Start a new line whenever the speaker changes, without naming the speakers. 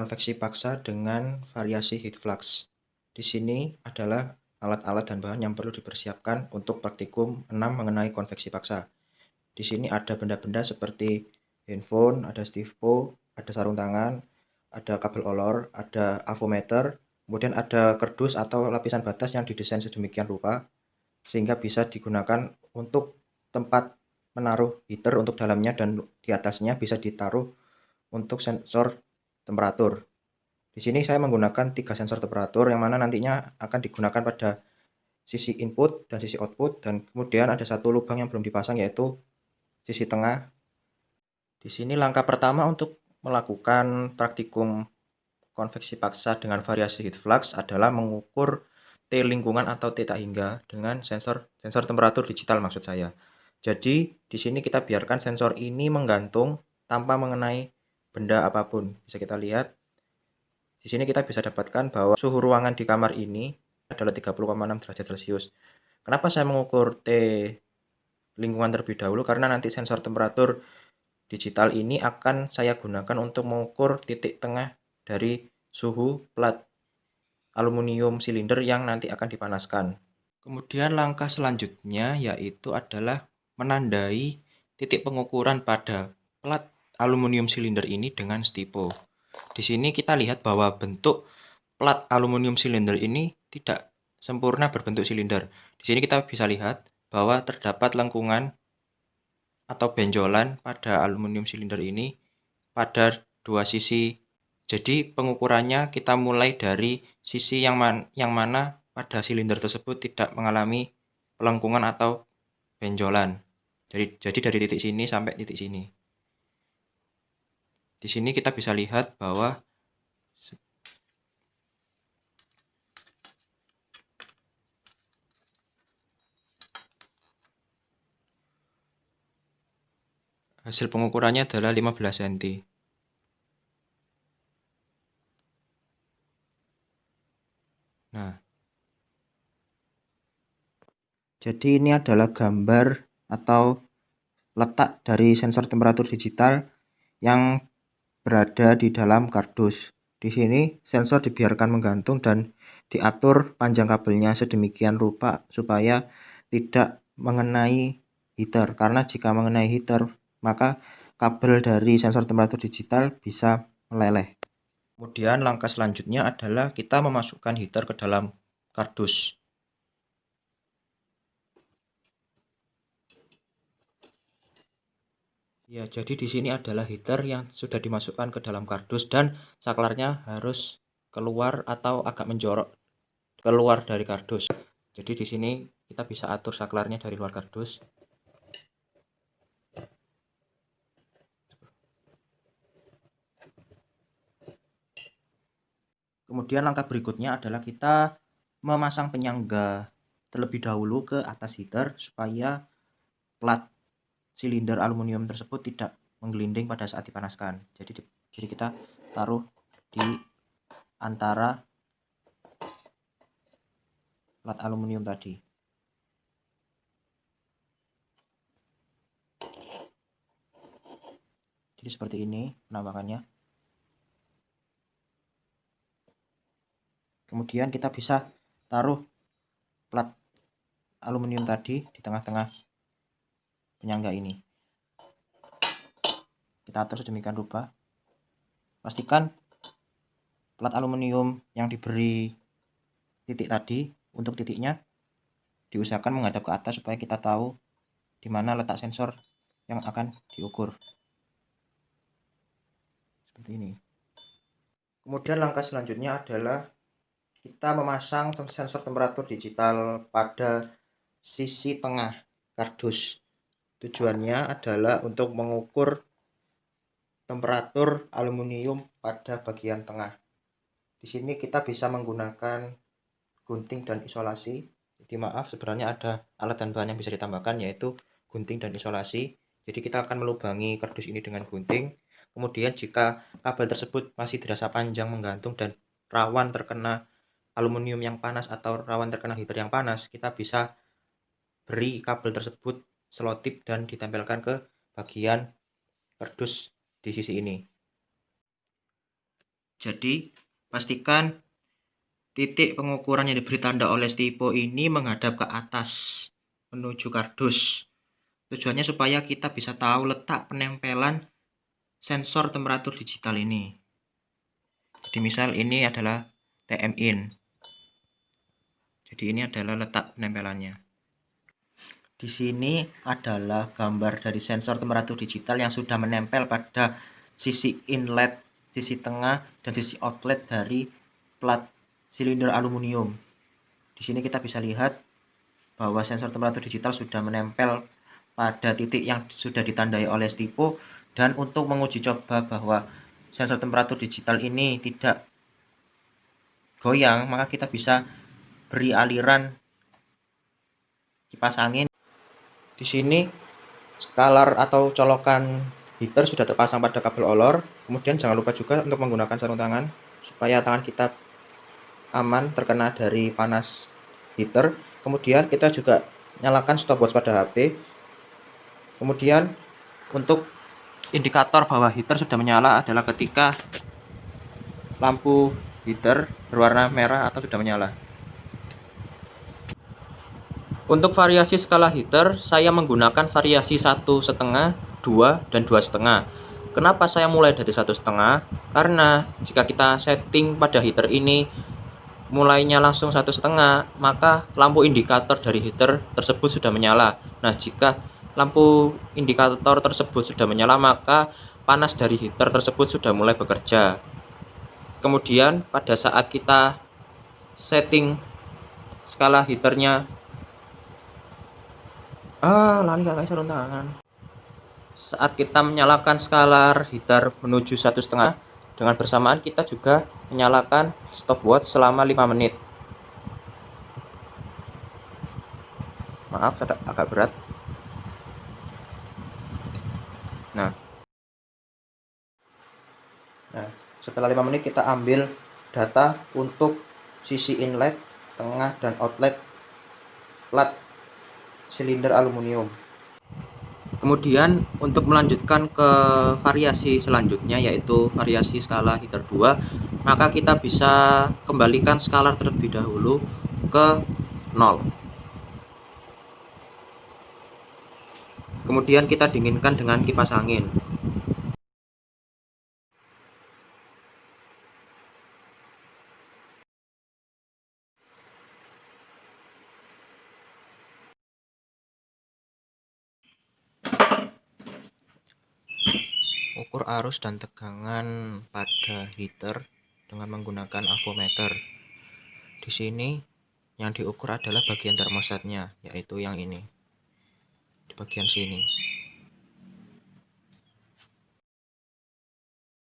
konveksi paksa dengan variasi heat flux. Di sini adalah alat-alat dan bahan yang perlu dipersiapkan untuk praktikum 6 mengenai konveksi paksa. Di sini ada benda-benda seperti handphone, ada stifpo, ada sarung tangan, ada kabel olor, ada avometer, kemudian ada kardus atau lapisan batas yang didesain sedemikian rupa sehingga bisa digunakan untuk tempat menaruh heater untuk dalamnya, dan di atasnya bisa ditaruh untuk sensor temperatur. Di sini saya menggunakan 3 sensor temperatur yang mana nantinya akan digunakan pada sisi input dan sisi output, dan kemudian ada satu lubang yang belum dipasang yaitu sisi tengah. Di sini langkah pertama untuk melakukan praktikum konveksi paksa dengan variasi heat flux adalah mengukur T lingkungan atau T tak hingga dengan sensor temperatur digital maksud saya. Jadi di sini kita biarkan sensor ini menggantung tanpa mengenai benda apapun. Bisa kita lihat. Di sini kita bisa dapatkan bahwa suhu ruangan di kamar ini adalah 30,6 derajat Celcius. Kenapa saya mengukur T lingkungan terlebih dahulu? Karena nanti sensor temperatur digital ini akan saya gunakan untuk mengukur titik tengah dari suhu plat aluminium silinder yang nanti akan dipanaskan. Kemudian langkah selanjutnya yaitu adalah menandai titik pengukuran pada plat aluminium silinder ini dengan stipo. Di sini kita lihat bahwa bentuk plat aluminium silinder ini tidak sempurna berbentuk silinder. Di sini kita bisa lihat bahwa terdapat lengkungan atau benjolan pada aluminium silinder ini pada dua sisi. Jadi pengukurannya kita mulai dari sisi yang mana pada silinder tersebut tidak mengalami pelengkungan atau benjolan. Jadi dari titik sini sampai titik sini. Di sini kita bisa lihat bahwa hasil pengukurannya adalah 15 cm. Nah, jadi ini adalah gambar atau letak dari sensor temperatur digital yang berada di dalam kardus. Di sini sensor dibiarkan menggantung dan diatur panjang kabelnya sedemikian rupa supaya tidak mengenai heater, karena jika mengenai heater maka kabel dari sensor temperatur digital bisa meleleh. Kemudian langkah selanjutnya adalah kita memasukkan heater ke dalam kardus. Ya, jadi di sini adalah heater yang sudah dimasukkan ke dalam kardus dan saklarnya harus keluar atau agak menjorok keluar dari kardus. Jadi di sini kita bisa atur saklarnya dari luar kardus. Kemudian langkah berikutnya adalah kita memasang penyangga terlebih dahulu ke atas heater supaya plat silinder aluminium tersebut tidak menggelinding pada saat dipanaskan. Jadi kita taruh di antara plat aluminium tadi. Jadi seperti ini penampakannya. Kemudian kita bisa taruh plat aluminium tadi di tengah-tengah penyangga ini. Kita atur sedemikian rupa. Pastikan plat aluminium yang diberi titik tadi untuk titiknya diusahakan menghadap ke atas supaya kita tahu di mana letak sensor yang akan diukur. Seperti ini. Kemudian langkah selanjutnya adalah kita memasang sensor temperatur digital pada sisi tengah kardus. Tujuannya adalah untuk mengukur temperatur aluminium pada bagian tengah. Di sini kita bisa menggunakan gunting dan isolasi. Jadi maaf, sebenarnya ada alat dan bahan yang bisa ditambahkan yaitu gunting dan isolasi. Jadi kita akan melubangi kardus ini dengan gunting. Kemudian jika kabel tersebut masih dirasa panjang menggantung dan rawan terkena aluminium yang panas atau rawan terkena heater yang panas, kita bisa beri kabel tersebut selotip dan ditempelkan ke bagian kardus di sisi ini. Jadi, pastikan titik pengukuran yang diberi tanda oleh stipo ini menghadap ke atas menuju kardus. Tujuannya supaya kita bisa tahu letak penempelan sensor temperatur digital ini. Jadi misal ini adalah TM in. Jadi ini adalah letak penempelannya. Di sini adalah gambar dari sensor temperatur digital yang sudah menempel pada sisi inlet, sisi tengah, dan sisi outlet dari plat silinder aluminium. Di sini kita bisa lihat bahwa sensor temperatur digital sudah menempel pada titik yang sudah ditandai oleh stipo, dan untuk menguji coba bahwa sensor temperatur digital ini tidak goyang, maka kita bisa beri aliran kipas angin. Di sini skalar atau colokan heater sudah terpasang pada kabel olor. Kemudian jangan lupa juga untuk menggunakan sarung tangan supaya tangan kita aman terkena dari panas heater. Kemudian kita juga nyalakan stopwatch pada HP. Kemudian untuk indikator bahwa heater sudah menyala adalah ketika lampu heater berwarna merah atau sudah menyala. Untuk variasi skala heater, saya menggunakan variasi 1,5, 2, dan 2,5. Kenapa saya mulai dari 1,5? Karena jika kita setting pada heater ini mulainya langsung 1,5, maka lampu indikator dari heater tersebut sudah menyala. Nah, jika lampu indikator tersebut sudah menyala, maka panas dari heater tersebut sudah mulai bekerja. Kemudian pada saat kita setting skala heaternya sarung tangan. Saat kita menyalakan skala heater menuju 1,5, dengan bersamaan kita juga menyalakan stopwatch selama 5 menit. Maaf, agak berat. Nah, setelah 5 menit kita ambil data untuk sisi inlet, tengah, dan outlet plat silinder aluminium. Kemudian untuk melanjutkan ke variasi selanjutnya, yaitu variasi skala heater 2, maka kita bisa kembalikan skala terlebih dahulu ke 0. Kemudian kita dinginkan dengan kipas angin. Ukur arus dan tegangan pada heater dengan menggunakan avometer. Di sini yang diukur adalah bagian termostatnya, yaitu yang ini, di bagian sini.